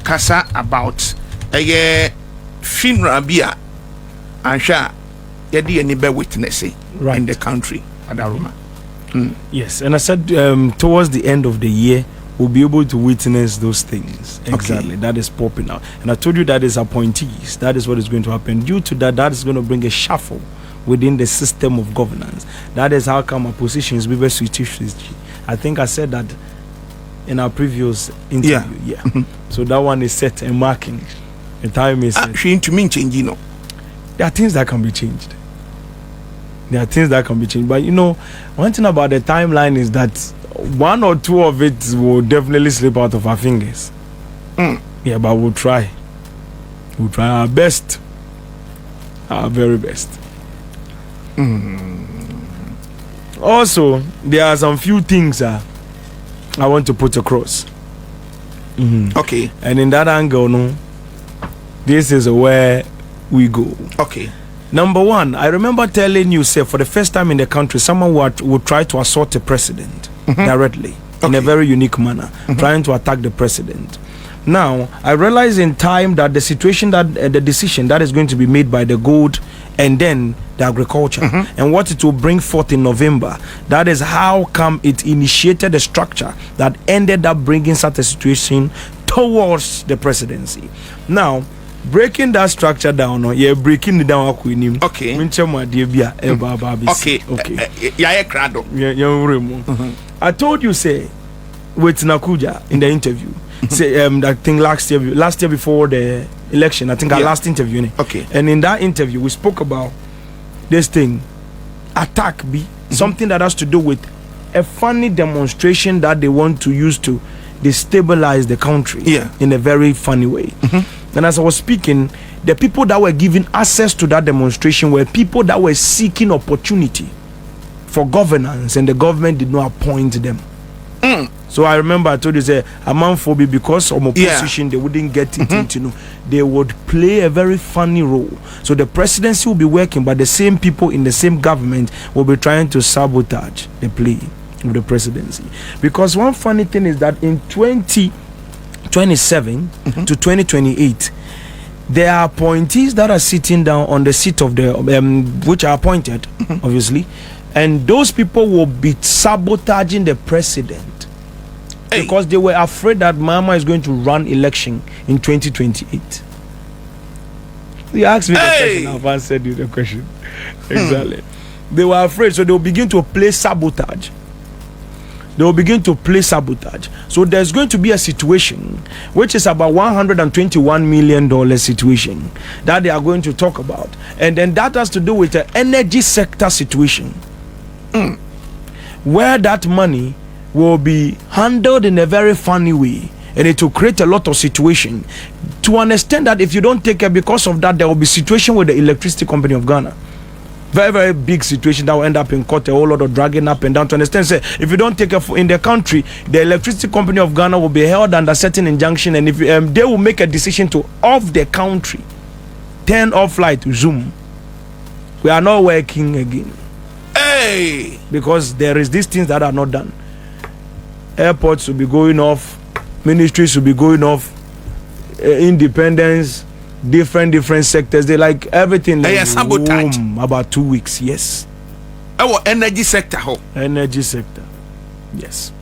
kasa about a funeral bia and sha yedi any be witness right. in the country Adaruma. Yes, and I said towards the end of the year we'll be able to witness those things. Exactly. Okay. That is popping out. And I told you that is appointees. That is what is going to happen. Due to that, that is going to bring a shuffle within the system of governance. That is how come our positions we were switched. I think I said that in our previous interview. Yeah. So that one is set and marking. The time is set. She into mean change, you know. There are things that can be changed. There are things that can be changed. But you know, one thing about the timeline is that one or two of it will definitely slip out of our fingers. Yeah, but we'll try. We'll try our best. Our very best. Also, there are some few things I want to put across. Okay. And in that angle, no, this is where we go. Okay. Number one, I remember telling you, say, for the first time in the country, someone would try to assault the president directly in a very unique manner, trying to attack the president. Now, I realize in time that the situation that the decision that is going to be made by the gold and then the agriculture and what it will bring forth in November, that is how come it initiated a structure that ended up bringing such a situation towards the presidency. Now, breaking that structure down, yeah, breaking it down. Okay. Okay. I told you, say, with Nakuja in the interview, say, I think last year before the election, I think our last interview. Okay. And in that interview, we spoke about this thing, attack B, something that has to do with a funny demonstration that they want to use to destabilize the country in a very funny way. And as I was speaking, the people that were given access to that demonstration were people that were seeking opportunity for governance, and the government did not appoint them. So I remember I told you, say, Amanfobi, because of opposition, they wouldn't get it into, you know, they would play a very funny role. So the presidency will be working, but the same people in the same government will be trying to sabotage the play of the presidency. Because one funny thing is that in 2027 to 2028, there are appointees that are sitting down on the seat of the which are appointed, obviously, and those people will be sabotaging the president because they were afraid that Mama is going to run election in 2028. You asked me the question, I've answered you the question. Exactly. They were afraid, so they will begin to play sabotage. They will begin to play sabotage. So there's going to be a situation which is about $121 million situation that they are going to talk about. And then that has to do with the energy sector situation. Where that money will be handled in a very funny way. And it will create a lot of situation. To understand that if you don't take care, because of that, there will be situation with the electricity company of Ghana. Very, very big situation that will end up in court, a whole lot of dragging up and down. To understand, say, if you don't take care in the country, the electricity company of Ghana will be held under certain injunction, and if they will make a decision to off the country, turn off light, zoom. We are not working again. Because there is these things that are not done. Airports will be going off, ministries will be going off, independence, different sectors. They like everything like sabotage. About 2 weeks. Yes. Our energy sector. Energy sector. Yes.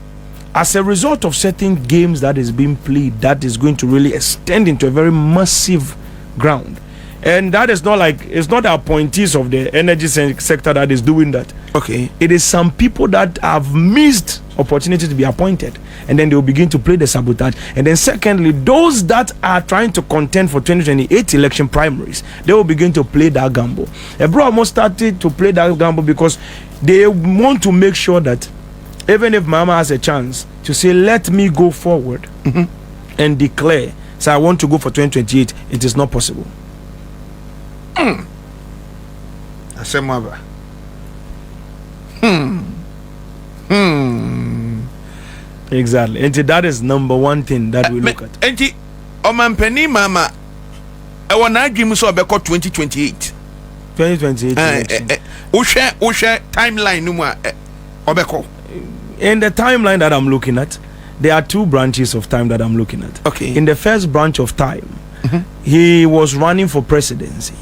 As a result of certain games that is being played, that is going to really extend into a very massive ground. And that is not like, it's not the appointees of the energy sector that is doing that. Okay. It is some people that have missed opportunity to be appointed, and then they will begin to play the sabotage. And then secondly, those that are trying to contend for 2028 election primaries, they will begin to play that gamble. Ebro almost started to play that gamble because they want to make sure that even if Mama has a chance to say, let me go forward and declare, so I want to go for 2028, it is not possible. Exactly. And that is number one thing that we look at. And Omampeni Mama, I want to dream so about 2028. 2028. Ushe timeline numa obeko. In the timeline that I'm looking at, there are two branches of time that I'm looking at. Okay. In the first branch of time, he was running for presidency.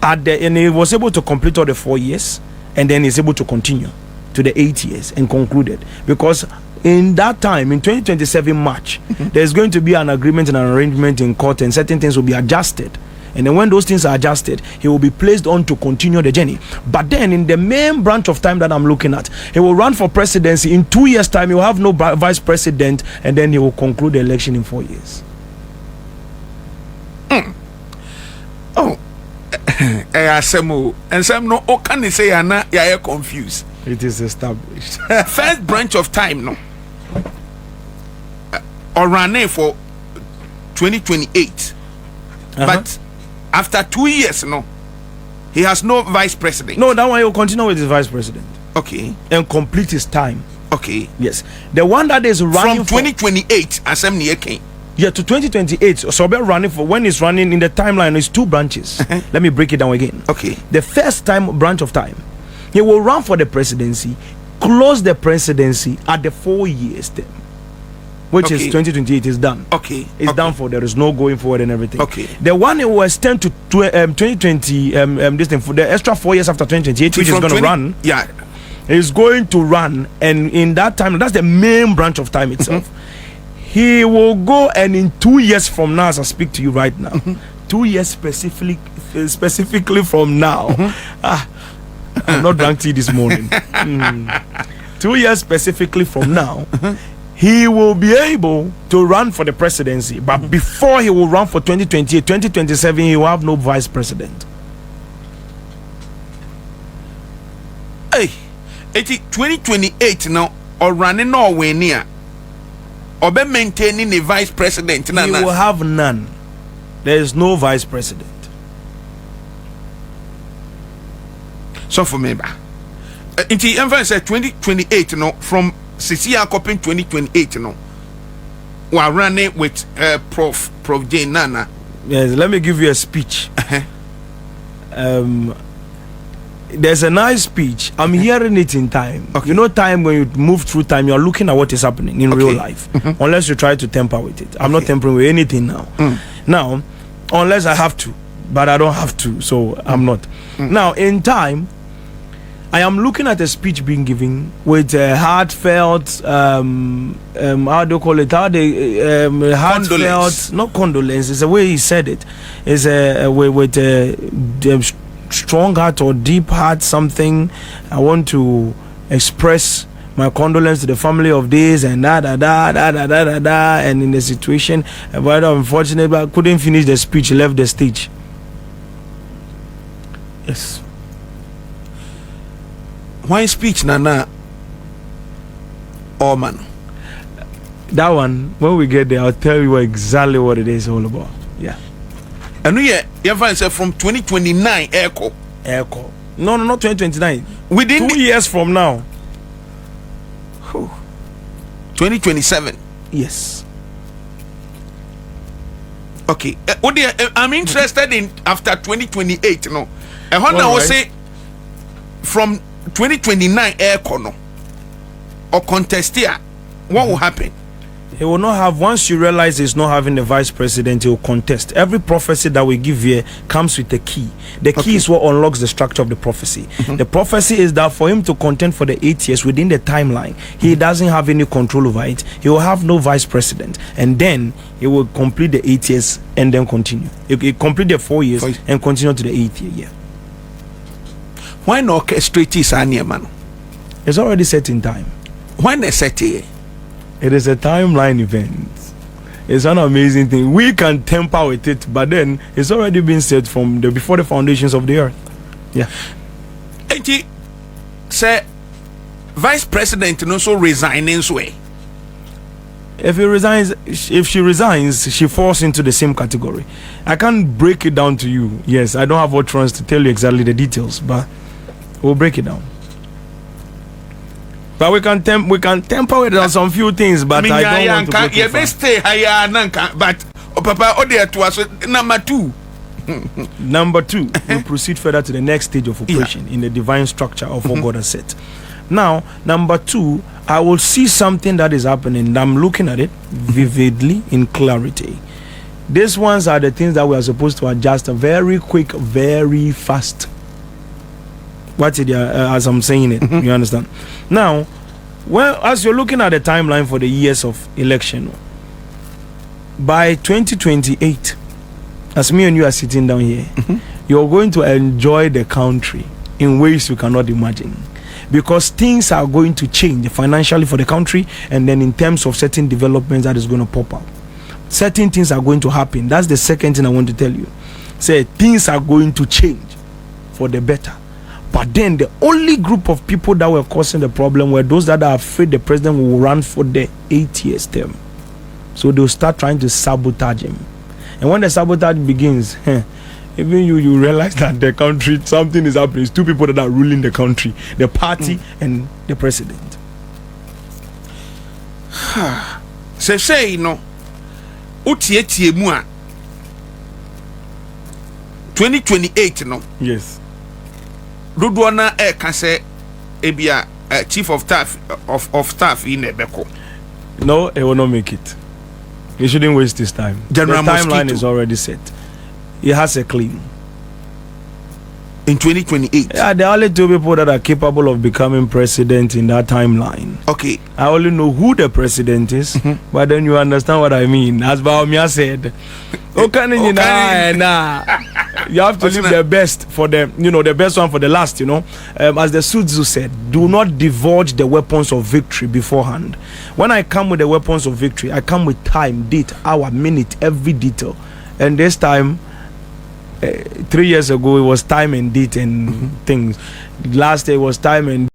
And he was able to complete all the 4 years, and then he's able to continue to the 8 years and concluded. Because in that time, in 2027 March, there's going to be an agreement and an arrangement in court, and certain things will be adjusted. And then when those things are adjusted, he will be placed on to continue the journey. But then in the main branch of time that I'm looking at, he will run for presidency. In 2 years' time, he will have no vice president, and then he will conclude the election in 4 years. Oh, and some no, can you say you're confused? It is established. First branch of time, no, or running for 2028, but after 2 years, no, he has no vice president. No, that one he will continue with his vice president. Okay. And complete his time. Okay. Yes. The one that is running from 2028, as I'm near King. Yeah, to 2028. So running for when he's running in the timeline is two branches. Let me break it down again. Okay. The first time branch of time, he will run for the presidency, close the presidency at the 4 years term, which is 2028 is done. Okay. It's done for. There is no going forward and everything. Okay. The one it will extend to 2020. This thing for the extra 4 years after 2028, which is going to run. Yeah. Is going to run, and in that time, that's the main branch of time itself. He will go, and in 2 years from now, as I speak to you right now, 2 years specifically from now, I'm not drunk tea this morning. 2 years specifically from now, he will be able to run for the presidency, but before he will run for 2028, 2027, he will have no vice president. Hey, 2028 now, or running nowhere near. Or be maintaining a vice president. He will have none. There is no vice president. So for me, in the emphasis 2028, no, from Sh0ck copying 2028, no, we are running with Prof J Nana. Yes, let me give you a speech. There's a nice speech. I'm hearing it in time. You know, time when you move through time, you're looking at what is happening in real life. Unless you try to tamper with it. I'm not tampering with anything now. Now, unless I have to, but I don't have to, so I'm not. Now, in time, I am looking at a speech being given with heartfelt, how do you call it? Heartfelt, condolence. Not condolence. It's the way he said it. It's a way with strong heart or deep heart, something. I want to express my condolence to the family of this and and in the situation. But unfortunately, I couldn't finish the speech. Left the stage. Yes. Why speech, Nana? Oh man, that one. When we get there, I'll tell you exactly what it is all about. Yeah. And we find from 2029 echo. No, not 2029. Within 2 years from now. 2027. Yes. Okay. I'm interested in after 2028. No. And what I will say from 2029 echo no or contest here, what will happen? He will not have, once you realize he's not having the vice president, he will contest. Every prophecy that we give here comes with a key. The key is what unlocks the structure of the prophecy. The prophecy is that for him to contend for the 8 years within the timeline, he doesn't have any control over it. He will have no vice president. And then he will complete the 8 years and then continue. He complete the 4 years and continue to the 8th year. Why not orchestrate this, man? It's already set in time. Why not set it? It is a timeline event. It's an amazing thing. We can tamper with it, but then it's already been set from before the foundations of the earth. Yeah. Say, vice president also resigning way. If she resigns, she falls into the same category. I can't break it down to you. Yes, I don't have utterance to tell you exactly the details, but we'll break it down. But we can temper with on some few things, but I don't want to go too far. Stay higher, but Papa, to us number 2. Number 2, we proceed further to the next stage of operation in the divine structure of what God has set. Now, number two, I will see something that is happening. And I'm looking at it vividly in clarity. These ones are the things that we are supposed to adjust very quick, very fast. What's it? As I'm saying it, you understand? Now, well, as you're looking at the timeline for the years of election, by 2028, as me and you are sitting down here, you're going to enjoy the country in ways you cannot imagine, because things are going to change financially for the country, and then in terms of certain developments that is going to pop up. Certain things are going to happen. That's the second thing I want to tell you. Say things are going to change for the better. But then the only group of people that were causing the problem were those that are afraid the president will run for the 8 years term. So they'll start trying to sabotage him. And when the sabotage begins, even you realize that the country, something is happening. It's two people that are ruling the country, the party and the president. Say, you know, 2028 no. Yes. Dudwana can say ebia chief of staff in Ebeko. No, he will not make it. He shouldn't waste his time. General the timeline Mosquito is already set. He has a clean. In 2028. Yeah, there are only two people that are capable of becoming president in that timeline. Okay. I only know who the president is, but then you understand what I mean. As Baumia said, you have to leave the best for the, the best one for the last, As the Sudzu said, do not divulge the weapons of victory beforehand. When I come with the weapons of victory, I come with time, date, hour, minute, every detail. And this time, 3 years ago, it was time and date and things. Last day was time and